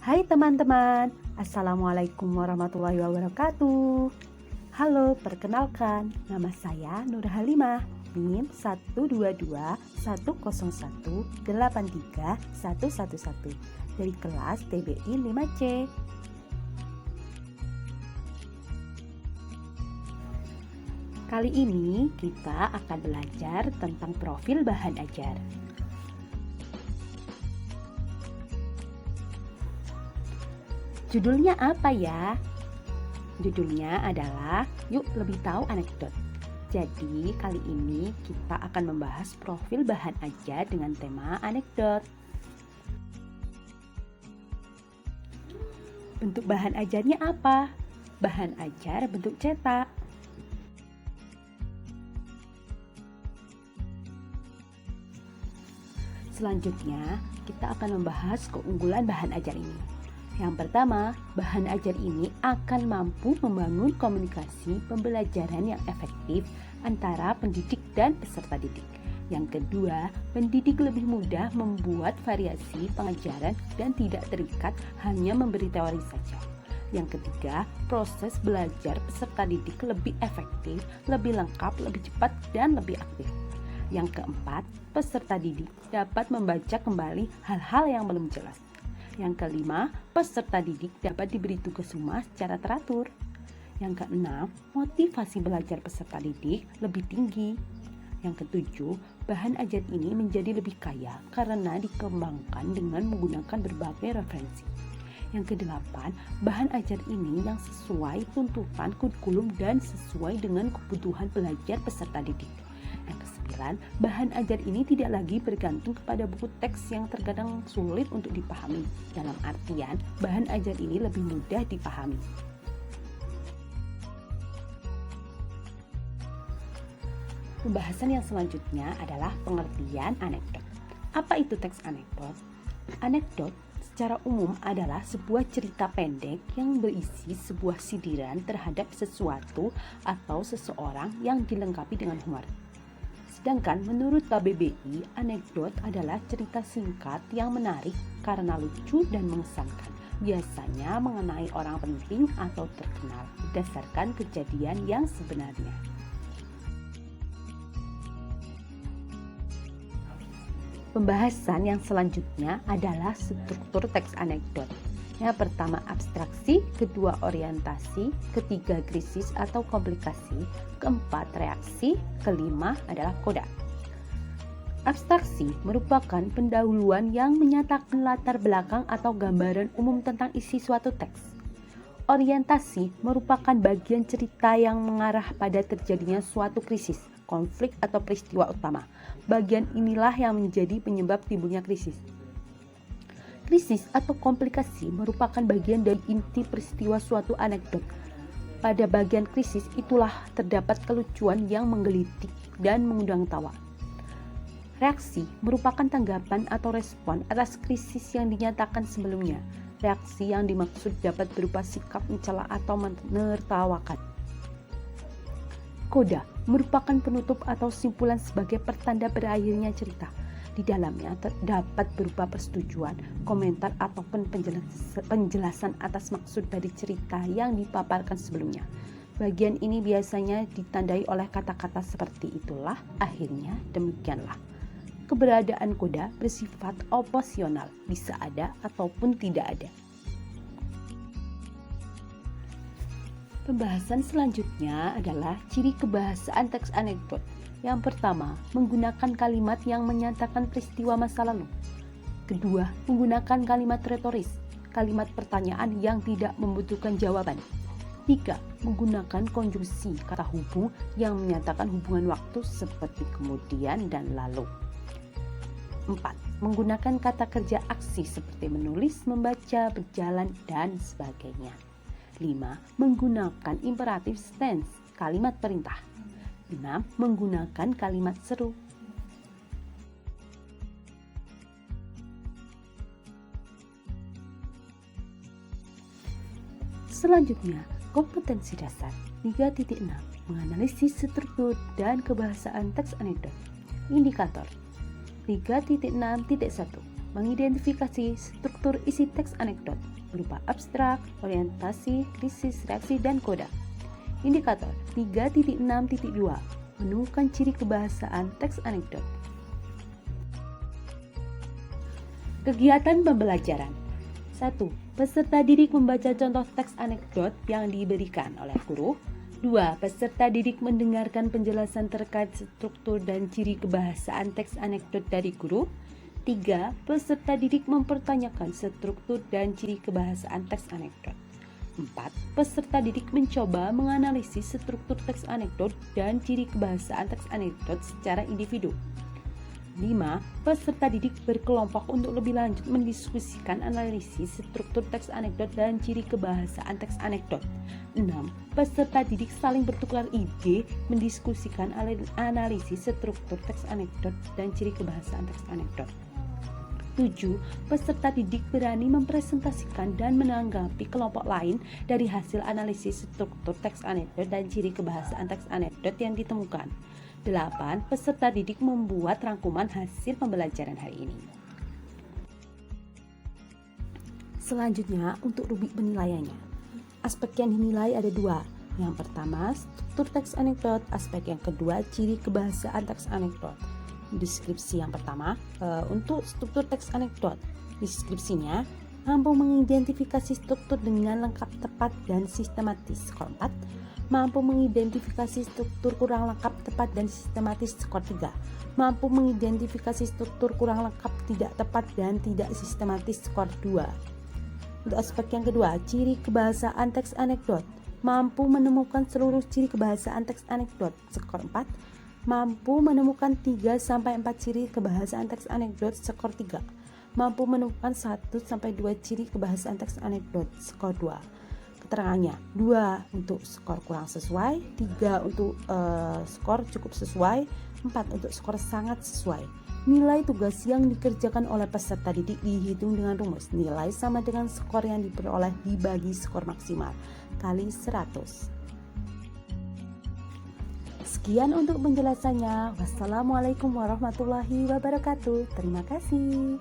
Hai teman-teman, Assalamualaikum warahmatullahi wabarakatuh. Halo, perkenalkan, nama saya Nur Halimah, NIM 12210183111 dari kelas TBI 5C. Kali ini kita akan belajar tentang profil bahan ajar. Judulnya apa ya? Judulnya adalah Yuk Lebih Tahu Anekdot. Jadi kali ini kita akan membahas profil bahan ajar dengan tema anekdot. Bentuk bahan ajarnya apa? Bahan ajar bentuk cetak. Selanjutnya, kita akan membahas keunggulan bahan ajar ini. Yang pertama, bahan ajar ini akan mampu membangun komunikasi pembelajaran yang efektif antara pendidik dan peserta didik. Yang kedua, pendidik lebih mudah membuat variasi pengajaran dan tidak terikat hanya memberi teori saja. Yang ketiga, proses belajar peserta didik lebih efektif, lebih lengkap, lebih cepat, dan lebih aktif. Yang keempat, peserta didik dapat membaca kembali hal-hal yang belum jelas. Yang kelima, peserta didik dapat diberi tugas rumah secara teratur. Yang keenam, motivasi belajar peserta didik lebih tinggi. Yang ketujuh, bahan ajar ini menjadi lebih kaya karena dikembangkan dengan menggunakan berbagai referensi. Yang kedelapan, bahan ajar ini yang sesuai tuntutan kurikulum dan sesuai dengan kebutuhan belajar peserta didik. Yang kesembilan, bahan ajar ini tidak lagi bergantung kepada buku teks yang terkadang sulit untuk dipahami. Dalam artian, bahan ajar ini lebih mudah dipahami. Pembahasan yang selanjutnya adalah pengertian anekdot. Apa itu teks anekdot? Anekdot secara umum adalah sebuah cerita pendek yang berisi sebuah sindiran terhadap sesuatu atau seseorang yang dilengkapi dengan humor. Sedangkan menurut KBBI, anekdot adalah cerita singkat yang menarik karena lucu dan mengesankan, biasanya mengenai orang penting atau terkenal berdasarkan kejadian yang sebenarnya. Pembahasan yang selanjutnya adalah struktur teks anekdot. Yang pertama abstraksi, kedua orientasi, ketiga krisis atau komplikasi, keempat reaksi, kelima adalah koda. Abstraksi merupakan pendahuluan yang menyatakan latar belakang atau gambaran umum tentang isi suatu teks. Orientasi merupakan bagian cerita yang mengarah pada terjadinya suatu krisis, konflik atau peristiwa utama. Bagian inilah yang menjadi penyebab timbulnya krisis. Krisis atau komplikasi merupakan bagian dari inti peristiwa suatu anekdot. Pada bagian krisis itulah terdapat kelucuan yang menggelitik dan mengundang tawa. Reaksi merupakan tanggapan atau respon atas krisis yang dinyatakan sebelumnya. Reaksi yang dimaksud dapat berupa sikap mencela atau menertawakan. Koda merupakan penutup atau simpulan sebagai pertanda berakhirnya cerita. Di dalamnya terdapat berupa persetujuan, komentar ataupun penjelasan atas maksud dari cerita yang dipaparkan sebelumnya. Bagian ini biasanya ditandai oleh kata-kata seperti itulah, akhirnya, demikianlah. Keberadaan koda bersifat opsional, bisa ada ataupun tidak ada. Pembahasan selanjutnya adalah ciri kebahasaan teks anekdot. Yang pertama, menggunakan kalimat yang menyatakan peristiwa masa lalu. Kedua, menggunakan kalimat retoris, kalimat pertanyaan yang tidak membutuhkan jawaban. Tiga, menggunakan konjungsi kata hubung yang menyatakan hubungan waktu seperti kemudian dan lalu. 4. Menggunakan kata kerja aksi seperti menulis, membaca, berjalan, dan sebagainya. 5. Menggunakan imperatif tense, kalimat perintah. 6. Menggunakan kalimat seru. Selanjutnya, kompetensi dasar 3.6 menganalisis struktur dan kebahasaan teks anekdot. Indikator 3.6.1 mengidentifikasi struktur isi teks anekdot berupa abstrak, orientasi, krisis, reaksi, dan koda. Indikator 3.6.2 menemukan ciri kebahasaan teks anekdot. Kegiatan pembelajaran 1. Peserta didik membaca contoh teks anekdot yang diberikan oleh guru. 2. Peserta didik mendengarkan penjelasan terkait struktur dan ciri kebahasaan teks anekdot dari guru. 3. Peserta didik mempertanyakan struktur dan ciri kebahasaan teks anekdot. 4. Peserta didik mencoba menganalisis struktur teks anekdot dan ciri kebahasaan teks anekdot secara individu. 5. Peserta didik berkelompok untuk lebih lanjut mendiskusikan analisis struktur teks anekdot dan ciri kebahasaan teks anekdot. 6. Peserta didik saling bertukar ide mendiskusikan analisis struktur teks anekdot dan ciri kebahasaan teks anekdot. 7. Peserta didik berani mempresentasikan dan menanggapi kelompok lain dari hasil analisis struktur teks anekdot dan ciri kebahasaan teks anekdot yang ditemukan. 8. Peserta didik membuat rangkuman hasil pembelajaran hari ini. Selanjutnya, untuk rubrik penilaiannya. Aspek yang dinilai ada 2. Yang pertama, struktur teks anekdot. Aspek yang kedua, ciri kebahasaan teks anekdot. Deskripsi yang pertama, untuk struktur teks anekdot. Deskripsinya, mampu mengidentifikasi struktur dengan lengkap, tepat, dan sistematis. Skor 4. Mampu mengidentifikasi struktur kurang lengkap, tepat, dan sistematis. Skor 3. Mampu mengidentifikasi struktur kurang lengkap, tidak tepat, dan tidak sistematis. Skor 2. Untuk aspek yang kedua, ciri kebahasaan teks anekdot. Mampu menemukan seluruh ciri kebahasaan teks anekdot. Skor 4. Mampu menemukan 3-4 ciri kebahasaan teks anekdot. Skor 3. Mampu menemukan 1-2 ciri kebahasaan teks anekdot. Skor 2. Keterangannya 2 untuk skor kurang sesuai, 3 untuk skor cukup sesuai, 4 untuk skor sangat sesuai. Nilai tugas yang dikerjakan oleh peserta didik dihitung dengan rumus nilai sama dengan skor yang diperoleh dibagi skor maksimal kali 100. Sekian untuk penjelasannya. Wassalamualaikum warahmatullahi wabarakatuh. Terima kasih.